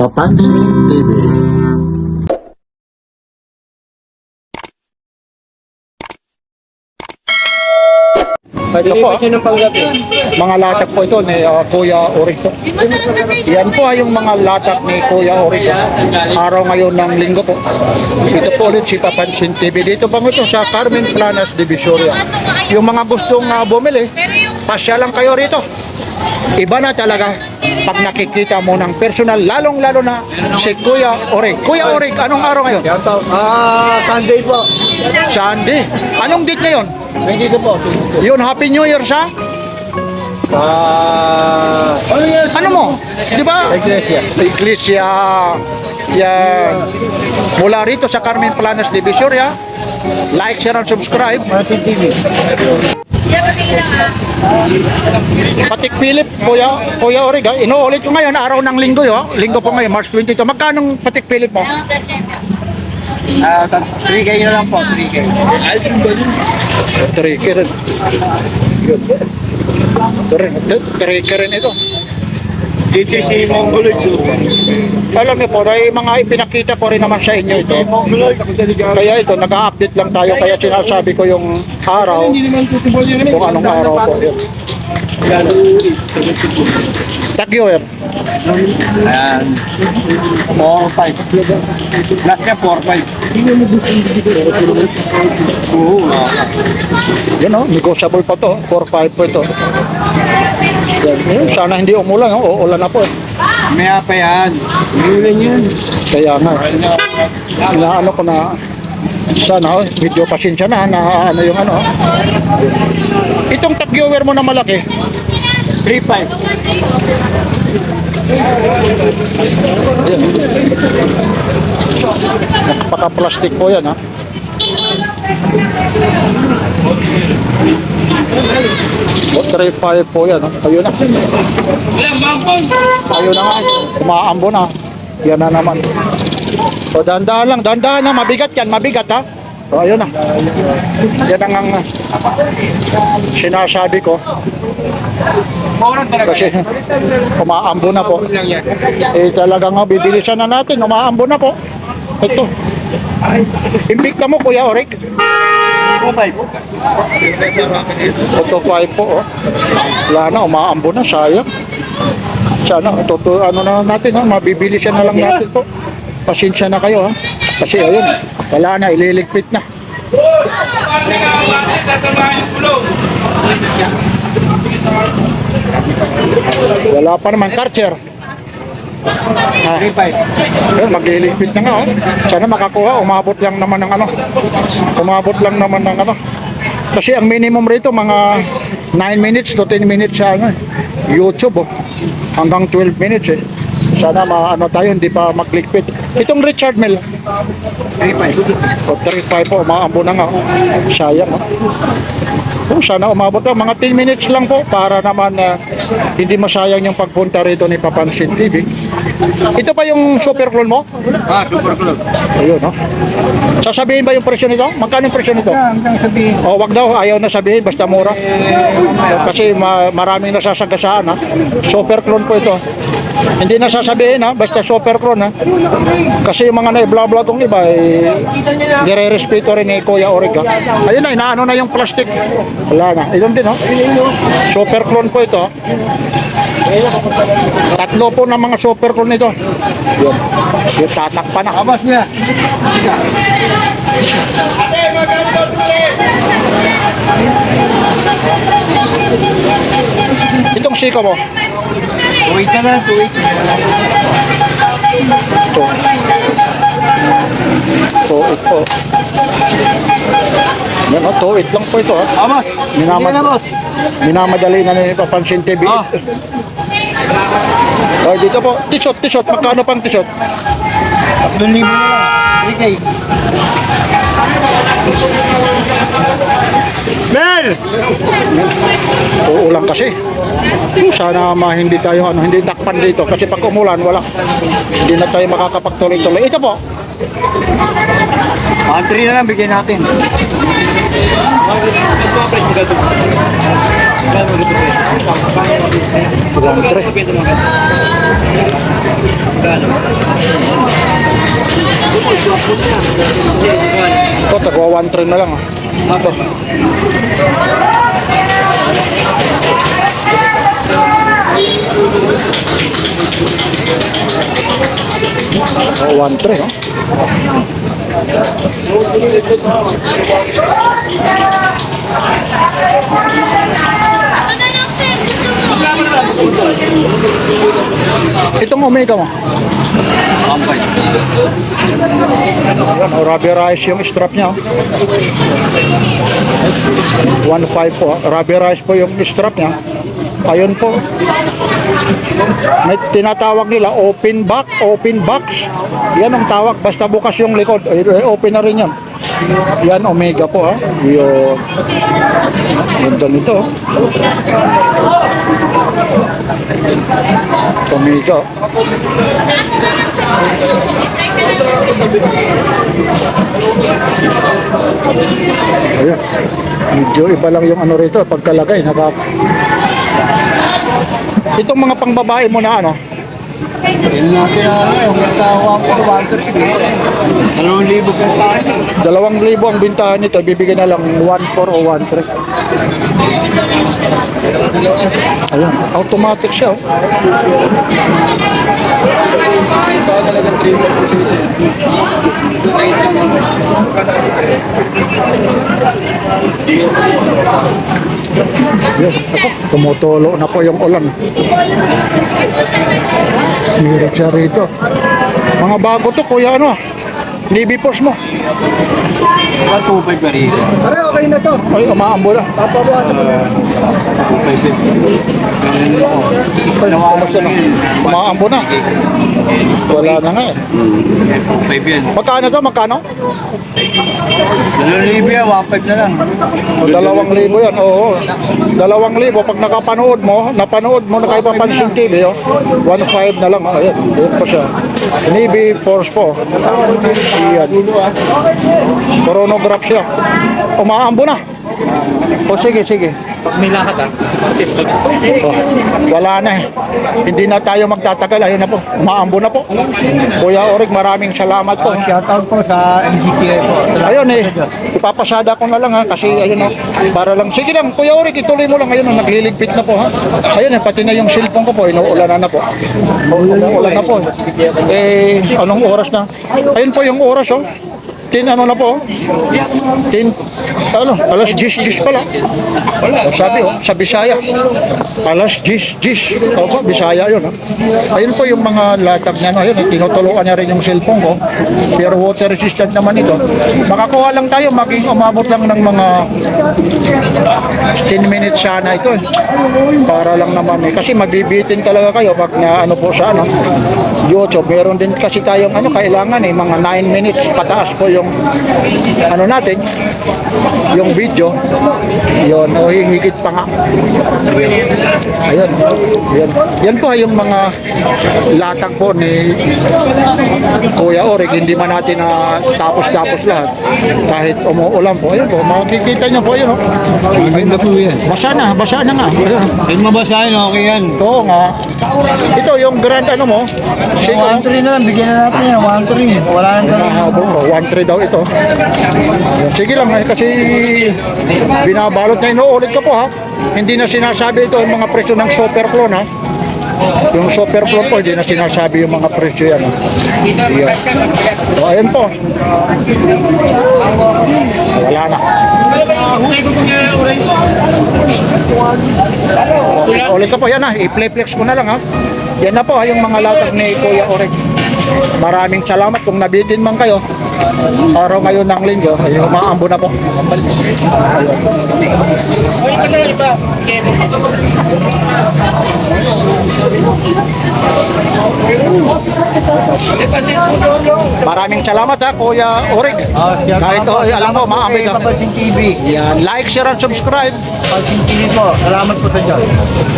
Papansin TV. Ito po, ng panggabi. mga latak po ito ni Kuya Orico. Yan po ay yung mga latak ni Kuya Orico. Araw ngayon ng linggo po. Ito po ulit si Papansin TV. Dito po ito sa Carmen Planas, Divisoria. Yung mga gustong bumili, pasya lang kayo rito. Iba na talaga pag nakikita mo ng personal, lalong-lalo na si Kuya Oric. Kuya Oric, anong araw ngayon? Sunday po. Sunday. Anong date ngayon? Nandito po. Yun, Happy New Year sa? Ano mo? Di ba? Iglesia. Iglesia. Yan. Mula rito sa Carmen Planas, Divisoria. Like, share, and subscribe. Papansin TV. Patik Philip, Kuya Oric, inuulit ko ngayon, araw ng linggo, linggo po ngayon, March 22. Magkano Patik Philip mo? 3K na lang po, 3K. 3K rin. 3K rin ito. Dito si Mongoloid. Alam niyo po, ay mga ipinakita ko rin naman sa inyo ito. Kaya ito, nag-update lang tayo. Kaya sinasabi ko yung araw, kung anong araw po yun. Tag-year. Ayan. 4-5. Last niya 4-5. Yun negotiable pa to. 4-5 po ito. Yan. Sana hindi umulan, uulan na po. Maya pa yan. Ulan yan. Kaya nga, inaano ko na sana, medyo pasensya na ano yung ano. Itong tag-viewer mo na malaki, 3-5. paka-plastic po yan, ha. O, 3.5 po yan, ha. Ayun na. Ayun na nga, umaambo na. Yan na naman. O, dahan-dahan na, mabigat yan, mabigat, ha. O, ayun na. Yan ang sinasabi ko. Kasi umaambo na po. Talagang bibilisan na natin, umaambo na po. Ito. Imbikta mo, Kuya Oric. 2-5. Ito 5 po, Wala na, umaambo na, sayang. Sana, ano na natin, mabibilisan na lang natin po. Pasensya na kayo, Kasi ayun, wala na, ililigpit na. Wala pa naman, Karcher. 3-5. Ayun, magliligpit na nga, Sana makakuha, umabot lang naman ng ano. Umabot lang naman ng ano. Kasi ang minimum rito, mga 9 minutes to 10 minutes sa YouTube, hanggang 12 minutes, Sana maano tayo, hindi pa magligpit. Itong Richard Mille, 3-5. o 3.5 po, umaambo na nga. Sayang, sana umabot na. Mga 10 minutes lang po para naman hindi masayang yung pagpunta rito ni Papansin TV. Ito pa yung super clone mo? Super club. Ayun, Sasabihin ba yung presyo nito? Magkano yung presyo nito? Hanggang sabihin. O, wag daw, ayaw na sabihin, basta mura. Kasi maraming nasasagasaan, Super clone po ito. Hindi na sasabihin, basta super clone, Kasi yung mga na-vlog kong iba, nire-respeto rin ni Kuya Oric, Ayun na, inaano na yung plastic. Wala na. Ayun din, Super clone po ito. Tatlo po ng mga super clone nito. Yun. Yung tatakpan na. Abas niya. Itong siko mo. Tuwid na lang, tuwid. Ito. Ito. Yan, tuwid lang po ito, Abas. Sige na, boss. Minamadali na ni Papansin TV. Dito po, t-shirt. Magkano pang t-shirt? 3,000 na lang. 3K. Mel! Uulan kasi. Sana hindi tayo hindi takpan dito kasi pag umulan wala. Hindi na tayo makakapagtuloy-tuloy. Ito po. 1,300 na lang bigyan natin. Ito, tagwa 1-3 na lang. Ito. Oh, 1-3, no? Itong Omega mo. Ayan, rubberized yung strap niya. 1.5 po. Rubberized po yung strap niya. Ayun po. May tinatawag nila open box. Yan ang tawag. Basta bukas yung likod. Open na rin yan. Yan, Omega po. Yung ganda nito. Omega. Ayan. Medyo iba lang yung ano rito. Pagkalagay. Itong mga pangbabae mo na ano? Yun natin yung tawa ko, 1-3. 2,000 ka tayo. 2,000 ang bintahan nito, bibigyan na lang 1.4 o 1.3. Ayun, automatic siya. Oh. Yun, ako, tumutulo na po yung ulan. Meron siya rito. Mga bago to, kuya, ano? Navy Force mo. 2,500 ba rin? Pare, okay na to. Ay, umaambo na. Papabuhat mo. 2,500. Ay, kumusta na? Umaambo na. Wala na nga eh. 2,500 yan. Magkano to? Magkano? 2,000 yan, 1,500 na lang. 2,000 yan, oo. 2,000 pag napanood mo na kayo papansin TV, oh. 1.5 na lang. Ayan, ayan po siya. Navy Force po. Ayan. Chronograph siya. Umaambo na. O sige, sige. May lakad Oh, wala na eh. Hindi na tayo magtatagal. Ayun na po. Umaambo na po. Kuya Orig, maraming salamat po. Shoutout po sa MGCI po. Ayun eh. Ipapasada ko na lang ha. Kasi ayun o. Para lang. Sige lang. Kuya Orig, ituloy mo lang. Ayun o. Nagliligpit na po ha. Ayun eh. Pati na yung cellphone ko po. Inuulanan na po. Umuulan na po. Eh, anong oras na? Ayun po yung oras oh. 10 ano na po? 10, ano, alas 10 pala. Sabi sa Bisaya. Alas 10. Opo, Bisaya yun. Ayun po yung mga latag na, ayun, tinutuluan niya rin yung cellphone ko. Pero water resistant naman ito. Makakuha lang tayo, maging umabot lang ng mga 10 minutes sana ito. Para lang naman eh. Kasi mabibitin talaga kayo pag na ano po sa ano, YouTube. Meron din kasi tayong ano, kailangan eh, mga 9 minutes pataas po yung ano natin, yung video, yun, o hihigit pa nga. Ayun, yan po yung mga latag po ni Kuya Orig. Hindi man natin na tapos-tapos lahat kahit umuulan po. Ayun po, makikita nyo po yun. Maganda po yan. Basa na nga. Ayun. Kahit mabasahin, okay yan. Oo nga. Ito yung grand ano mo. 1-3 na lang, bigyan na natin yan. 1-3. Wala nang tanong. 1.3 daw ito. Sige lang kasi binabalot na inuulit ko po ha. Hindi na sinasabi ito yung mga presyo ng Superflow ha. Yung Superflow po, hindi na sinasabi yung mga presyo yan. Ayan. So, ayan po. Wala na. Ulit ko po yan ha. I-playflex ko na lang ha. Yan na po ha, yung mga latag ni Kuya Orig. Maraming salamat kung nabitin man kayo. Araw ngayon ng linggo, ay umaambo na po. Maraming salamat ha, Kuya Orig. Kahit alam mo, umaambo ka. Papansin TV. Yan, like, share, and subscribe. Papansin TV po. Salamat po sa Diyos.